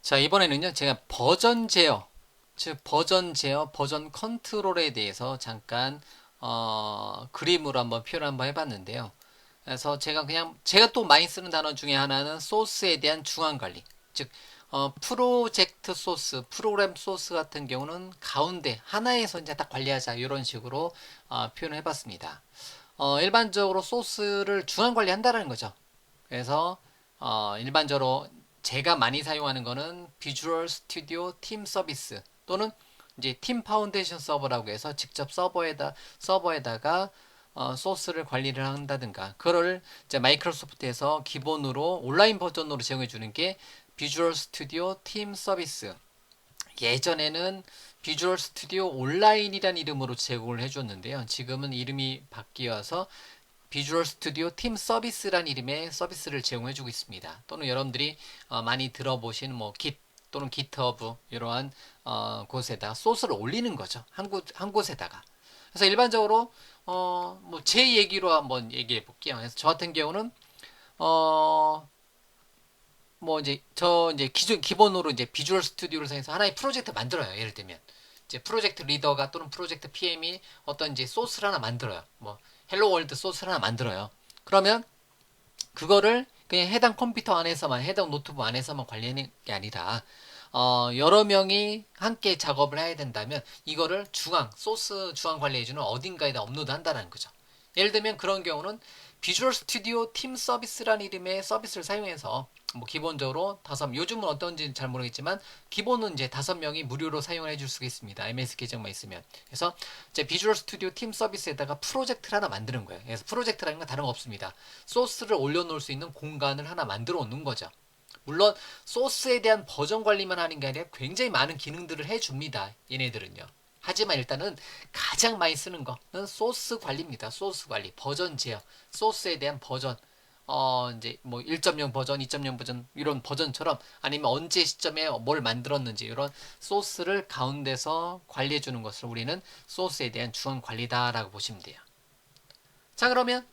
자, 이번에는요, 제가 버전 제어, 즉 버전 제어, 버전 컨트롤에 대해서 잠깐 그림으로 한번 표현을 한번 해봤는데요. 그래서 제가 또 많이 쓰는 단어 중에 하나는 소스에 대한 중앙 관리. 즉 프로젝트 소스, 프로그램 소스 같은 경우는 가운데 하나에서 이제 딱 관리하자 이런 식으로 표현을 해봤습니다. 일반적으로 소스를 중앙 관리한다라는 거죠. 그래서 일반적으로 제가 많이 사용하는 거는 비주얼 스튜디오 팀 서비스 또는 이제 팀 파운데이션 서버라고 해서 직접 서버에다가 소스를 관리를 한다든가 그거를 이제 마이크로소프트에서 기본으로 온라인 버전으로 제공해 주는 게 비주얼 스튜디오 팀 서비스. 예전에는 비주얼 스튜디오 온라인이란 이름으로 제공을 해줬는데요. 지금은 이름이 바뀌어서 비주얼 스튜디오 팀 서비스란 이름의 서비스를 제공해주고 있습니다. 또는 여러분들이 많이 들어보신 뭐 깃 또는 기트허브 이러한 곳에다 소스를 올리는 거죠. 한 곳에다가. 그래서 일반적으로 뭐 제 얘기로 한번 얘기해 볼게요. 그래서 저 같은 경우는 어, 뭐 이제 기본으로 이제 비주얼 스튜디오를 사용해서 하나의 프로젝트 만들어요. 예를 들면 이제 프로젝트 리더가 또는 프로젝트 PM이 어떤 이제 소스를 하나 만들어요. 뭐 헬로 월드 소스를 하나 만들어요. 그러면 그거를 그냥 해당 컴퓨터 안에서만 해당 노트북 안에서만 관리하는 게 아니라 여러 명이 함께 작업을 해야 된다면 이거를 소스 중앙 관리해주는 어딘가에다 업로드 한다는 거죠. 예를 들면 그런 경우는 비주얼 스튜디오 팀 서비스라는 이름의 서비스를 사용해서 뭐 기본적으로 요즘은 어떤지는 잘 모르겠지만 기본은 이제 5명이 무료로 사용을 해줄 수가 있습니다. MS 계정만 있으면. 그래서 이제 비주얼 스튜디오 팀 서비스에다가 프로젝트를 하나 만드는 거예요. 그래서 프로젝트라는 건 다른 거 없습니다. 소스를 올려놓을 수 있는 공간을 하나 만들어 놓는 거죠. 물론 소스에 대한 버전 관리만 하는 게 아니라 굉장히 많은 기능들을 해줍니다. 얘네들은요. 하지만 일단은 가장 많이 쓰는 거는 소스 관리입니다. 소스 관리, 버전 제어, 소스에 대한 버전. 이제 뭐 1.0 버전, 2.0 버전 이런 버전처럼 아니면 언제 시점에 뭘 만들었는지 이런 소스를 가운데서 관리해 주는 것을 우리는 소스에 대한 중앙 관리다라고 보시면 돼요. 자, 그러면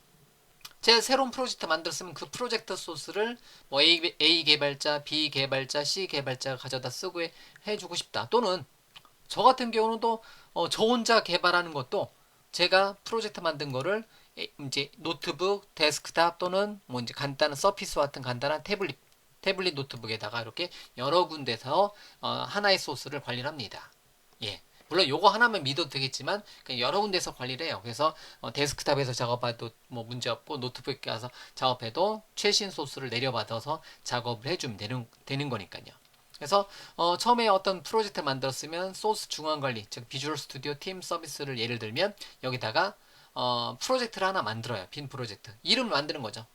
제가 새로운 프로젝트 만들었으면 그 프로젝트 소스를 뭐 A 개발자, B 개발자, C 개발자가 가져다 쓰고 해주고 싶다. 또는 저 같은 경우는 또 저 혼자 개발하는 것도 제가 프로젝트 만든 거를 이제 노트북, 데스크탑 또는 뭐 이제 간단한 서피스 같은 간단한 태블릿 노트북에다가 이렇게 여러 군데서 하나의 소스를 관리를 합니다. 예. 물론 요거 하나만 믿어도 되겠지만 그냥 여러 군데서 관리를 해요. 그래서 데스크탑에서 작업해도 뭐 문제 없고 노트북에 가서 작업해도 최신 소스를 내려받아서 작업을 해주면 되는 거니까요. 그래서 처음에 어떤 프로젝트를 만들었으면 소스 중앙 관리, 즉 비주얼 스튜디오 팀 서비스를 예를 들면 여기다가 프로젝트를 하나 만들어요. 빈 프로젝트. 이름을 만드는 거죠.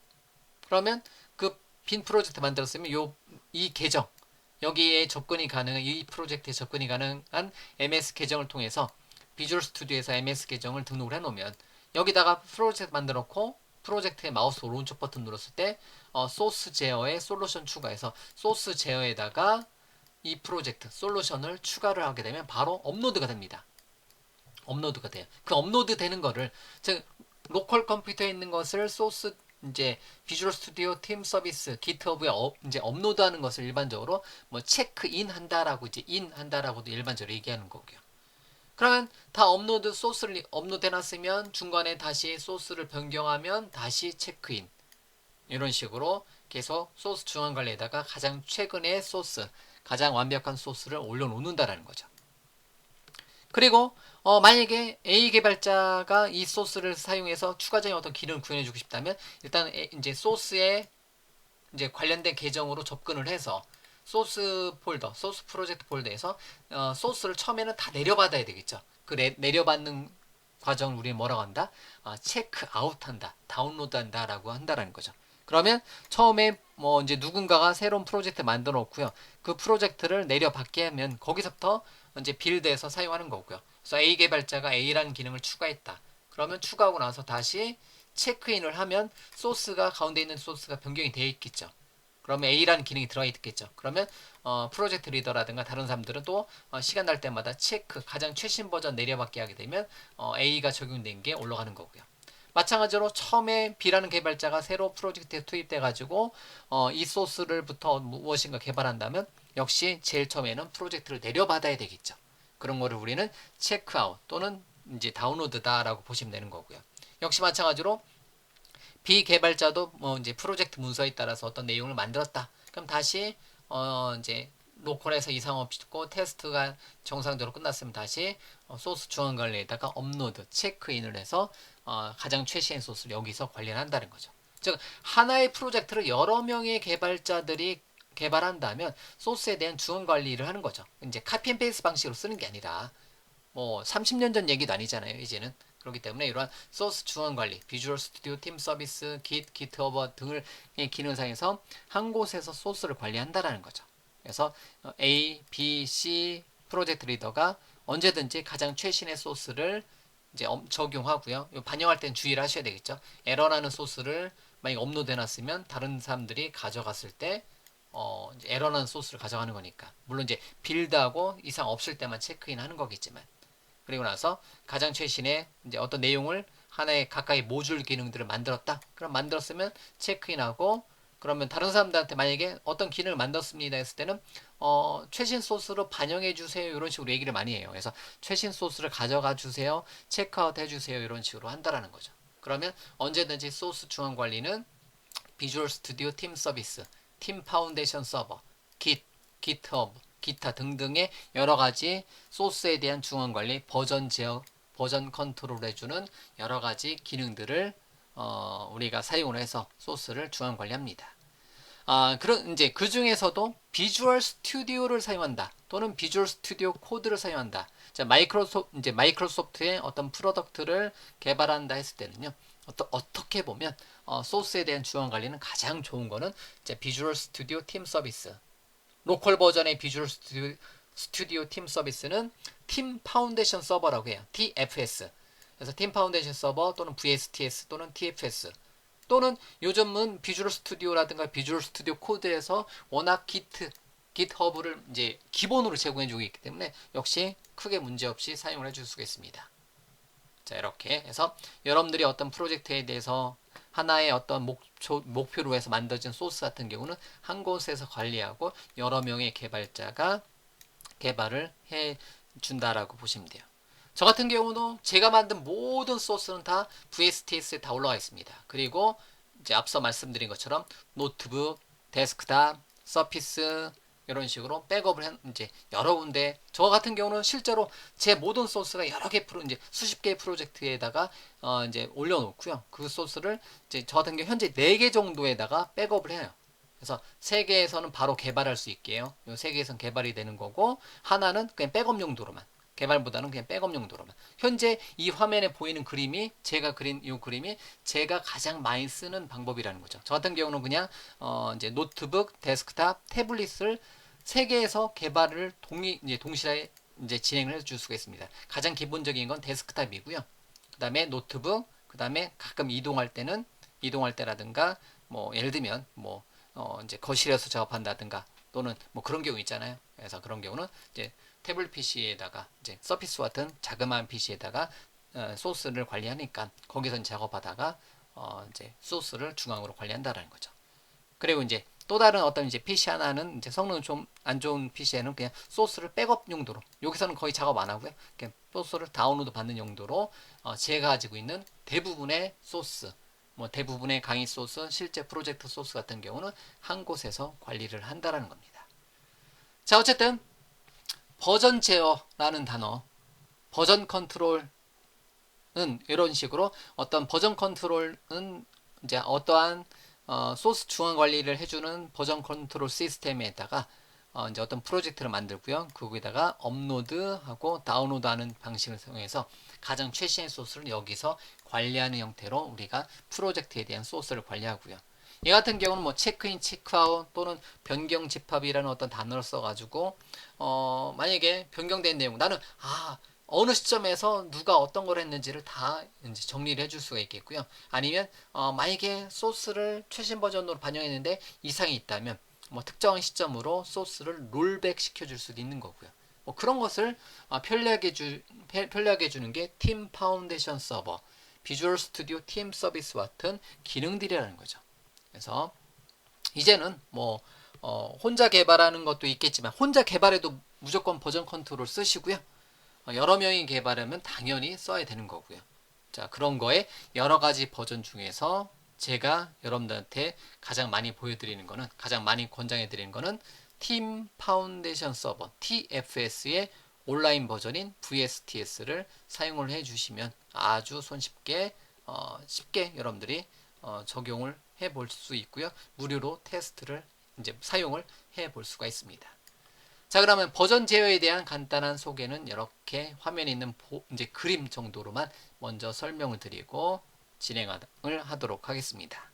그러면 그 빈 프로젝트 만들었으면 이 계정 여기에 접근이 가능한 이 프로젝트에 접근이 가능한 MS 계정을 통해서 비주얼 스튜디오에서 MS 계정을 등록을 해놓으면 여기다가 프로젝트 만들었고 프로젝트의 마우스 오른쪽 버튼 눌렀을 때 소스 제어에 솔루션 추가해서 소스 제어에다가 이 프로젝트 솔루션을 추가를 하게 되면 바로 업로드가 됩니다. 업로드가 돼요. 그 업로드 되는 거를 즉 로컬 컴퓨터에 있는 것을 소스 이제 비주얼 스튜디오 팀 서비스 기트허브에 이제 업로드하는 것을 일반적으로 뭐 체크인 한다라고 이제 인 한다라고도 일반적으로 얘기하는 거고요. 그러면 다 소스를 업로드 해놨으면 중간에 다시 소스를 변경하면 다시 체크인 이런 식으로 계속 소스 중앙 관리에다가 가장 최근의 소스 가장 완벽한 소스를 올려놓는다라는 거죠. 그리고 만약에 A 개발자가 이 소스를 사용해서 추가적인 어떤 기능을 구현해주고 싶다면 일단 이제 소스에 이제 관련된 계정으로 접근을 해서 소스 폴더, 소스 프로젝트 폴더에서 소스를 처음에는 다 내려받아야 되겠죠. 그 내려받는 과정을 우리는 뭐라고 한다? 체크 아웃한다, 다운로드한다라고 한다라는 거죠. 그러면 처음에 뭐 이제 누군가가 새로운 프로젝트 만들어 놓고요. 그 프로젝트를 내려받게 하면 거기서부터 이제 빌드해서 사용하는 거고요. 그래서 A 개발자가 A라는 기능을 추가했다. 그러면 추가하고 나서 다시 체크인을 하면 소스가 가운데 있는 소스가 변경이 되어 있겠죠. 그러면 A라는 기능이 들어가 있겠죠. 그러면 프로젝트 리더라든가 다른 사람들은 또 시간 날 때마다 가장 최신 버전 내려받게 하게 되면 A가 적용된 게 올라가는 거고요. 마찬가지로 처음에 B라는 개발자가 새로 프로젝트에 투입돼가지고 이 소스를부터 무엇인가 개발한다면 역시 제일 처음에는 프로젝트를 내려받아야 되겠죠. 그런 거를 우리는 체크아웃 또는 이제 다운로드다라고 보시면 되는 거고요. 역시 마찬가지로 B 개발자도 뭐 이제 프로젝트 문서에 따라서 어떤 내용을 만들었다. 그럼 다시 이제 로컬에서 이상 없고 테스트가 정상적으로 끝났으면 다시 소스 중앙 관리에다가 업로드, 체크인을 해서 가장 최신의 소스를 여기서 관리를 한다는 거죠. 즉 하나의 프로젝트를 여러 명의 개발자들이 개발한다면 소스에 대한 중앙 관리를 하는 거죠. 이제 카피 앤 페이스트 방식으로 쓰는 게 아니라 뭐 30년 전 얘기도 아니잖아요, 이제는. 그렇기 때문에 이러한 소스 중앙 관리, 비주얼 스튜디오, 팀 서비스, 깃, 기트허버 등을 기능상에서 한 곳에서 소스를 관리한다라는 거죠. 그래서 A, B, C 프로젝트 리더가 언제든지 가장 최신의 소스를 이제 적용하고요. 반영할 땐 주의를 하셔야 되겠죠. 에러라는 소스를 만약 업로드 해놨으면 다른 사람들이 가져갔을 때 이제 에러라는 소스를 가져가는 거니까. 물론 이제 빌드하고 이상 없을 때만 체크인 하는 거겠지만. 그리고 나서 가장 최신의 이제 어떤 내용을 하나의 가까이 모듈 기능들을 만들었다. 그럼 만들었으면 체크인하고 그러면 다른 사람들한테 만약에 어떤 기능을 만들었습니다 했을 때는 최신 소스로 반영해 주세요 이런 식으로 얘기를 많이 해요. 그래서 최신 소스를 가져가 주세요, 체크아웃 해주세요 이런 식으로 한다라는 거죠. 그러면 언제든지 소스 중앙 관리는 비주얼 스튜디오 팀 서비스, 팀 파운데이션 서버, 깃, 깃허브, 기타 등등의 여러 가지 소스에 대한 중앙 관리, 버전 제어, 버전 컨트롤 해주는 여러 가지 기능들을 우리가 사용을 해서 소스를 중앙 관리합니다. 그런 이제 그 중에서도 비주얼 스튜디오를 사용한다 또는 비주얼 스튜디오 코드를 사용한다. 자, 마이크로소프트의 어떤 프로덕트를 개발한다 했을 때는요. 어떻게 보면 소스에 대한 중앙 관리는 가장 좋은 거는 이제 비주얼 스튜디오 팀 서비스. 로컬 버전의 비주얼 스튜디오 팀 서비스는 팀 파운데이션 서버라고 해요. TFS. 그래서 팀 파운데이션 서버 또는 VSTS 또는 TFS 또는 요즘은 비주얼 스튜디오라든가 비주얼 스튜디오 코드에서 워낙 깃허브를 이제 기본으로 제공해주고 있기 때문에 역시 크게 문제없이 사용을 해줄 수가 있습니다. 자, 이렇게 해서 여러분들이 어떤 프로젝트에 대해서 하나의 어떤 목표로 해서 만들어진 소스 같은 경우는 한 곳에서 관리하고 여러 명의 개발자가 개발을 해 준다라고 보시면 돼요. 저 같은 경우도 제가 만든 모든 소스는 다 VSTS에 다 올라와 있습니다. 그리고 이제 앞서 말씀드린 것처럼 노트북, 데스크탑, 서피스 이런 식으로 백업을 이제 여러 군데. 저 같은 경우는 실제로 제 모든 소스가 여러 개 이제 수십 개의 프로젝트에다가 이제 올려놓고요. 그 소스를 이제 저 같은 경우 현재 4개 정도에다가 백업을 해요. 그래서 3개에서는 바로 개발할 수 있게요. 이 3개에서는 개발이 되는 거고 하나는 그냥 백업 용도로만. 개발보다는 그냥 백업 용도로만. 현재 이 화면에 보이는 그림이 제가 그린 이 그림이 제가 가장 많이 쓰는 방법이라는 거죠. 저 같은 경우는 그냥 이제 노트북, 데스크탑, 태블릿을 3개에서 개발을 이제 동시에 이제 진행을 해줄 수가 있습니다. 가장 기본적인 건 데스크탑이고요. 그 다음에 노트북, 그 다음에 가끔 이동할 때라든가 뭐 예를 들면 뭐 이제 거실에서 작업한다든가 또는 뭐 그런 경우 있잖아요. 그래서 그런 경우는 이제 태블릿 PC에다가 이제 서피스 같은 자그마한 PC에다가 소스를 관리하니까 거기서 작업하다가 이제 소스를 중앙으로 관리한다라는 거죠. 그리고 이제 또 다른 어떤 이제 PC 하나는 이제 성능 좀 안 좋은 PC에는 그냥 소스를 백업 용도로 여기서는 거의 작업 안 하고요. 그냥 소스를 다운로드 받는 용도로 제가 가지고 있는 대부분의 소스 뭐 대부분의 강의 소스, 실제 프로젝트 소스 같은 경우는 한 곳에서 관리를 한다라는 겁니다. 자, 어쨌든 버전 제어라는 단어, 버전 컨트롤은 이런 식으로 어떤 버전 컨트롤은 이제 어떠한 소스 중앙 관리를 해주는 버전 컨트롤 시스템에다가 이제 어떤 프로젝트를 만들고요. 거기다가 업로드하고 다운로드하는 방식을 사용해서 가장 최신의 소스를 여기서 관리하는 형태로 우리가 프로젝트에 대한 소스를 관리하고요. 이 같은 경우는 뭐 체크인, 체크아웃 또는 변경 집합이라는 어떤 단어를 써가지고 만약에 변경된 내용 나는 어느 시점에서 누가 어떤 걸 했는지를 다 이제 정리를 해줄 수가 있겠고요. 아니면 만약에 소스를 최신 버전으로 반영했는데 이상이 있다면 뭐 특정한 시점으로 소스를 롤백 시켜줄 수도 있는 거고요. 뭐 그런 것을 편리하게 해주는 게 팀 파운데이션 서버, 비주얼 스튜디오 팀 서비스와 같은 기능들이라는 거죠. 그래서 이제는 뭐 혼자 개발하는 것도 있겠지만 혼자 개발해도 무조건 버전 컨트롤 쓰시고요. 여러 명이 개발하면 당연히 써야 되는 거고요. 자, 그런 거에 여러 가지 버전 중에서 제가 여러분들한테 가장 많이 보여드리는 거는, 가장 많이 권장해드리는 거는 팀 파운데이션 서버 TFS의 온라인 버전인 VSTS를 사용을 해주시면 아주 손쉽게 쉽게 여러분들이 적용을 해볼 수 있고요. 무료로 테스트를 이제 사용을 해볼 수가 있습니다. 자, 그러면 버전 제어에 대한 간단한 소개는 이렇게 화면에 있는 이제 그림 정도로만 먼저 설명을 드리고 진행을 하도록 하겠습니다.